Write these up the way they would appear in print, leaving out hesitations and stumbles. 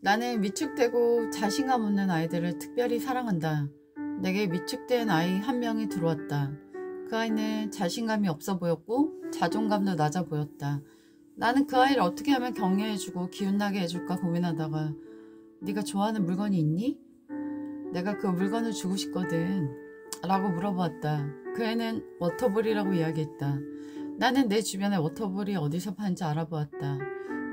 나는 위축되고 자신감 없는 아이들을 특별히 사랑한다. 내게 위축된 아이 한 명이 들어왔다. 그 아이는 자신감이 없어 보였고 자존감도 낮아 보였다. 나는 그 아이를 어떻게 하면 격려해주고 기운나게 해줄까 고민하다가 네가 좋아하는 물건이 있니? 내가 그 물건을 주고 싶거든 라고 물어보았다. 그 애는 워터볼이라고 이야기했다. 나는 내 주변에 워터볼이 어디서 파는지 알아보았다.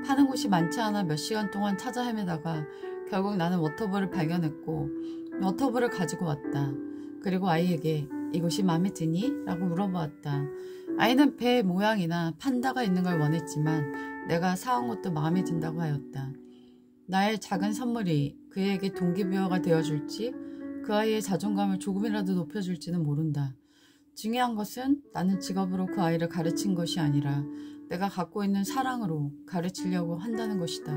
파는 곳이 많지 않아 몇 시간 동안 찾아 헤매다가 결국 나는 워터볼을 발견했고 워터볼을 가지고 왔다. 그리고 아이에게 이곳이 마음에 드니? 라고 물어보았다. 아이는 배 모양이나 판다가 있는 걸 원했지만 내가 사온 것도 마음에 든다고 하였다. 나의 작은 선물이 그에게 동기부여가 되어줄지 그 아이의 자존감을 조금이라도 높여줄지는 모른다. 중요한 것은 나는 직업으로 그 아이를 가르친 것이 아니라 내가 갖고 있는 사랑으로 가르치려고 한다는 것이다.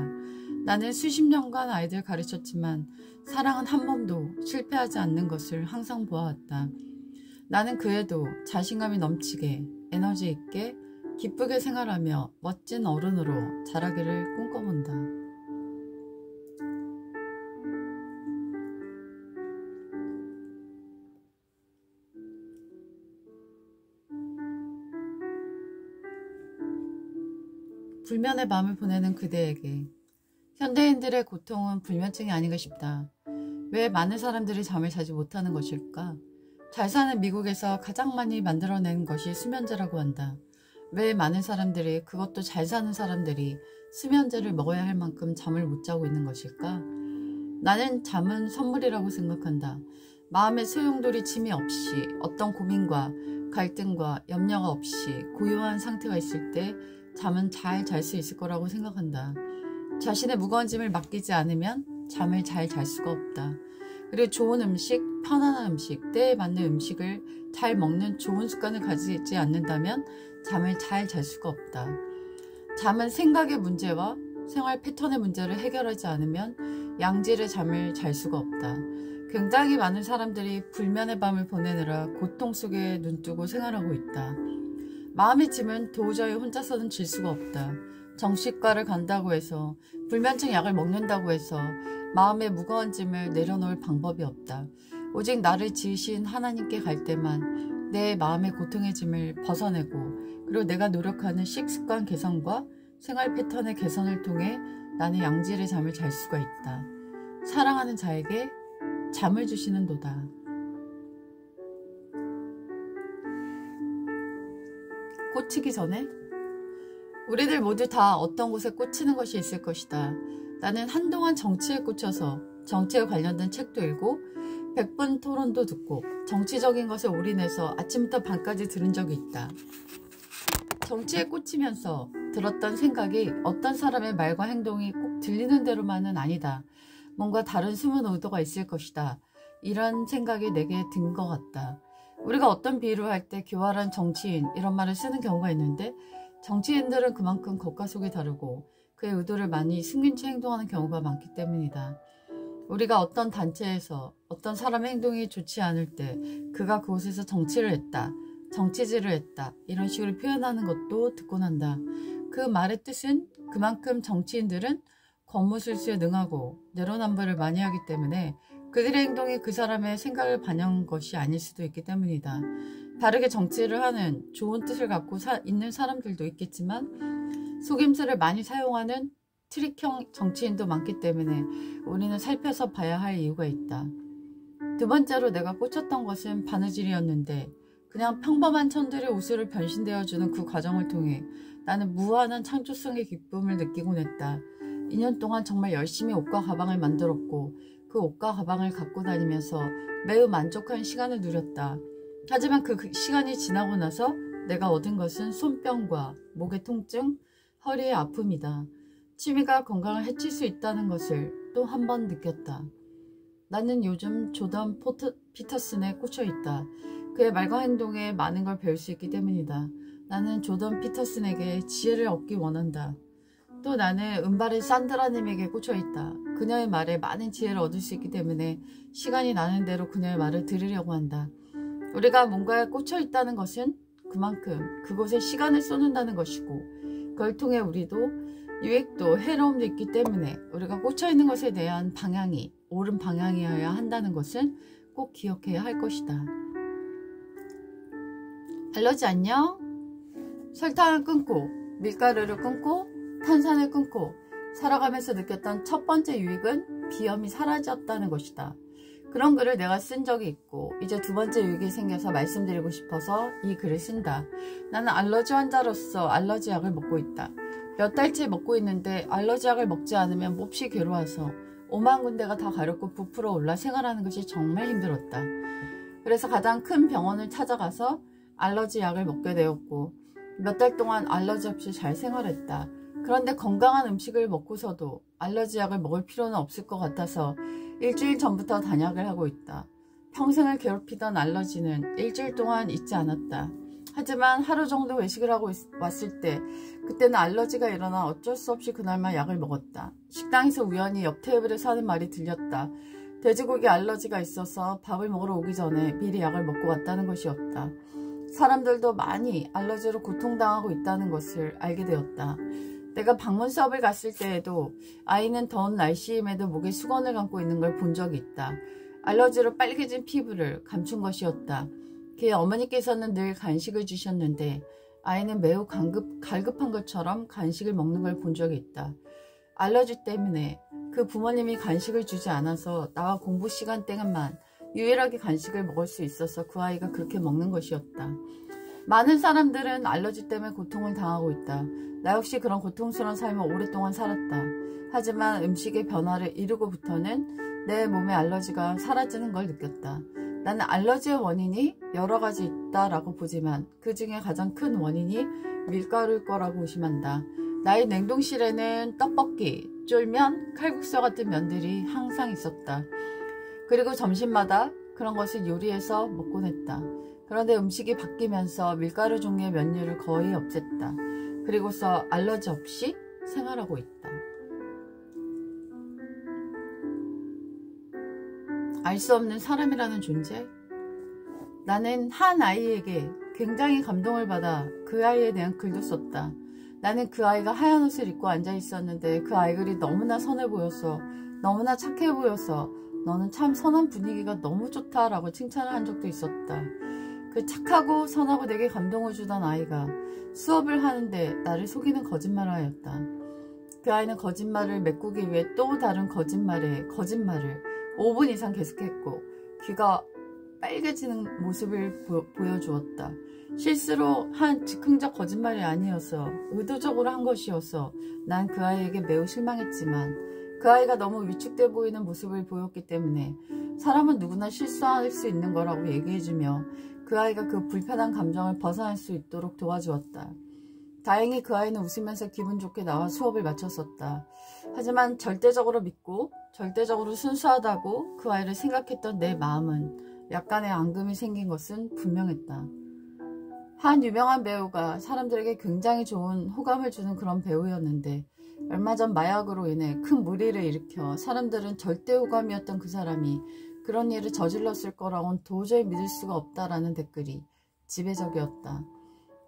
나는 수십 년간 아이들 가르쳤지만 사랑은 한 번도 실패하지 않는 것을 항상 보아왔다. 나는 그애도 자신감이 넘치게 에너지 있게 기쁘게 생활하며 멋진 어른으로 자라기를 꿈꿔본다. 불면의 밤을 보내는 그대에게 현대인들의 고통은 불면증이 아닌가 싶다. 왜 많은 사람들이 잠을 자지 못하는 것일까? 잘 사는 미국에서 가장 많이 만들어낸 것이 수면제라고 한다. 왜 많은 사람들이, 그것도 잘 사는 사람들이 수면제를 먹어야 할 만큼 잠을 못 자고 있는 것일까? 나는 잠은 선물이라고 생각한다. 마음의 소용돌이 침이 없이 어떤 고민과 갈등과 염려가 없이 고요한 상태가 있을 때 잠은 잘 잘 수 있을 거라고 생각한다. 자신의 무거운 짐을 맡기지 않으면 잠을 잘 잘 수가 없다. 그리고 좋은 음식, 편안한 음식, 때에 맞는 음식을 잘 먹는 좋은 습관을 가지지 않는다면 잠을 잘 잘 수가 없다. 잠은 생각의 문제와 생활 패턴의 문제를 해결하지 않으면 양질의 잠을 잘 수가 없다. 굉장히 많은 사람들이 불면의 밤을 보내느라 고통 속에 눈뜨고 생활하고 있다. 마음의 짐은 도저히 혼자서는 질 수가 없다. 정신과를 간다고 해서 불면증 약을 먹는다고 해서 마음의 무거운 짐을 내려놓을 방법이 없다. 오직 나를 지으신 하나님께 갈 때만 내 마음의 고통의 짐을 벗어내고 그리고 내가 노력하는 식습관 개선과 생활 패턴의 개선을 통해 나는 양질의 잠을 잘 수가 있다. 사랑하는 자에게 잠을 주시는 도다. 꽂히기 전에 우리들 모두 다 어떤 곳에 꽂히는 것이 있을 것이다. 나는 한동안 정치에 꽂혀서 정치에 관련된 책도 읽고 100분 토론도 듣고 정치적인 것에 올인해서 아침부터 밤까지 들은 적이 있다. 정치에 꽂히면서 들었던 생각이 어떤 사람의 말과 행동이 꼭 들리는 대로만은 아니다. 뭔가 다른 숨은 의도가 있을 것이다. 이런 생각이 내게 든 것 같다. 우리가 어떤 비유를 할 때 교활한 정치인 이런 말을 쓰는 경우가 있는데 정치인들은 그만큼 겉과 속이 다르고 그의 의도를 많이 숨긴 채 행동하는 경우가 많기 때문이다. 우리가 어떤 단체에서 어떤 사람의 행동이 좋지 않을 때 그가 그곳에서 정치를 했다, 정치질을 했다 이런 식으로 표현하는 것도 듣곤 한다. 그 말의 뜻은 그만큼 정치인들은 권무술수에 능하고 내로남불을 많이 하기 때문에 그들의 행동이 그 사람의 생각을 반영한 것이 아닐 수도 있기 때문이다. 다르게 정치를 하는 좋은 뜻을 갖고 있는 사람들도 있겠지만 속임수를 많이 사용하는 트릭형 정치인도 많기 때문에 우리는 살펴서 봐야 할 이유가 있다. 두 번째로 내가 꽂혔던 것은 바느질이었는데 그냥 평범한 천들의 옷을 변신되어주는 그 과정을 통해 나는 무한한 창조성의 기쁨을 느끼곤 했다. 2년 동안 정말 열심히 옷과 가방을 만들었고 그 옷과 가방을 갖고 다니면서 매우 만족한 시간을 누렸다. 하지만 그 시간이 지나고 나서 내가 얻은 것은 손병과 목의 통증, 허리의 아픔이다. 취미가 건강을 해칠 수 있다는 것을 또 한 번 느꼈다. 나는 요즘 조던 피터슨에 꽂혀 있다. 그의 말과 행동에 많은 걸 배울 수 있기 때문이다. 나는 조던 피터슨에게 지혜를 얻기 원한다. 또 나는 은발의 산드라님에게 꽂혀 있다. 그녀의 말에 많은 지혜를 얻을 수 있기 때문에 시간이 나는 대로 그녀의 말을 들으려고 한다. 우리가 뭔가에 꽂혀 있다는 것은 그만큼 그곳에 시간을 쏟는다는 것이고 그걸 통해 우리도 유익도 해로움도 있기 때문에 우리가 꽂혀있는 것에 대한 방향이 옳은 방향이어야 한다는 것은 꼭 기억해야 할 것이다. 알러지 안녕? 설탕을 끊고 밀가루를 끊고 탄산을 끊고 살아가면서 느꼈던 첫 번째 유익은 비염이 사라졌다는 것이다. 그런 글을 내가 쓴 적이 있고 이제 두 번째 유익이 생겨서 말씀드리고 싶어서 이 글을 쓴다. 나는 알러지 환자로서 알러지 약을 먹고 있다. 몇 달째 먹고 있는데 알러지 약을 먹지 않으면 몹시 괴로워서 5만 군데가 다 가렵고 부풀어 올라 생활하는 것이 정말 힘들었다. 그래서 가장 큰 병원을 찾아가서 알러지 약을 먹게 되었고 몇 달 동안 알러지 없이 잘 생활했다. 그런데 건강한 음식을 먹고서도 알러지 약을 먹을 필요는 없을 것 같아서 일주일 전부터 단약을 하고 있다. 평생을 괴롭히던 알러지는 일주일 동안 잊지 않았다. 하지만 하루 정도 외식을 하고 왔을 때 그때는 알러지가 일어나 어쩔 수 없이 그날만 약을 먹었다. 식당에서 우연히 옆 테이블에서 하는 말이 들렸다. 돼지고기 알러지가 있어서 밥을 먹으러 오기 전에 미리 약을 먹고 왔다는 것이었다. 사람들도 많이 알러지로 고통당하고 있다는 것을 알게 되었다. 내가 방문 수업을 갔을 때에도 아이는 더운 날씨임에도 목에 수건을 감고 있는 걸 본 적이 있다. 알러지로 빨개진 피부를 감춘 것이었다. 그의 어머니께서는 늘 간식을 주셨는데 아이는 매우 갈급한 것처럼 간식을 먹는 걸 본 적이 있다. 알러지 때문에 그 부모님이 간식을 주지 않아서 나와 공부 시간 때만 유일하게 간식을 먹을 수 있어서 그 아이가 그렇게 먹는 것이었다. 많은 사람들은 알러지 때문에 고통을 당하고 있다. 나 역시 그런 고통스러운 삶을 오랫동안 살았다. 하지만 음식의 변화를 이루고부터는 내 몸의 알러지가 사라지는 걸 느꼈다. 나는 알러지의 원인이 여러 가지 있다라고 보지만 그 중에 가장 큰 원인이 밀가루일 거라고 의심한다. 나의 냉동실에는 떡볶이, 쫄면, 칼국수 같은 면들이 항상 있었다. 그리고 점심마다 그런 것을 요리해서 먹곤 했다. 그런데 음식이 바뀌면서 밀가루 종류의 면류를 거의 없앴다. 그리고서 알러지 없이 생활하고 있다. 알 수 없는 사람이라는 존재? 나는 한 아이에게 굉장히 감동을 받아 그 아이에 대한 글도 썼다. 나는 그 아이가 하얀 옷을 입고 앉아 있었는데 그 아이들이 너무나 선해 보여서 너무나 착해 보여서 너는 참 선한 분위기가 너무 좋다라고 칭찬을 한 적도 있었다. 그 착하고 선하고 내게 감동을 주던 아이가 수업을 하는데 나를 속이는 거짓말을 하였다. 그 아이는 거짓말을 메꾸기 위해 또 다른 거짓말을 5분 이상 계속했고 귀가 빨개지는 모습을 보여주었다. 실수로 한 즉흥적 거짓말이 아니어서 의도적으로 한 것이어서 난 그 아이에게 매우 실망했지만 그 아이가 너무 위축돼 보이는 모습을 보였기 때문에 사람은 누구나 실수할 수 있는 거라고 얘기해주며 그 아이가 그 불편한 감정을 벗어날 수 있도록 도와주었다. 다행히 그 아이는 웃으면서 기분 좋게 나와 수업을 마쳤었다. 하지만 절대적으로 믿고 절대적으로 순수하다고 그 아이를 생각했던 내 마음은 약간의 앙금이 생긴 것은 분명했다. 한 유명한 배우가 사람들에게 굉장히 좋은 호감을 주는 그런 배우였는데 얼마 전 마약으로 인해 큰 무리를 일으켜 사람들은 절대 호감이었던 그 사람이 그런 일을 저질렀을 거라고는 도저히 믿을 수가 없다라는 댓글이 지배적이었다.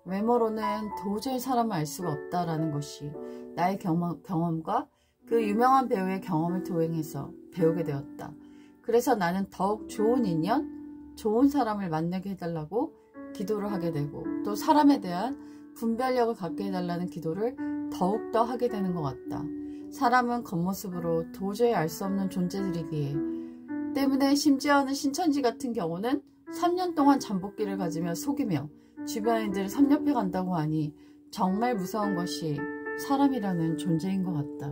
외모로는 도저히 사람을 알 수가 없다라는 것이 나의 경험과 그 유명한 배우의 경험을 토행해서 배우게 되었다. 그래서 나는 더욱 좋은 인연, 좋은 사람을 만나게 해달라고 기도를 하게 되고 또 사람에 대한 분별력을 갖게 해달라는 기도를 더욱더 하게 되는 것 같다. 사람은 겉모습으로 도저히 알 수 없는 존재들이기에 때문에 심지어는 신천지 같은 경우는 3년 동안 잠복기를 가지며 속이며 주변인들을 섭렵해 간다고 하니 정말 무서운 것이 사람이라는 존재인 것 같다.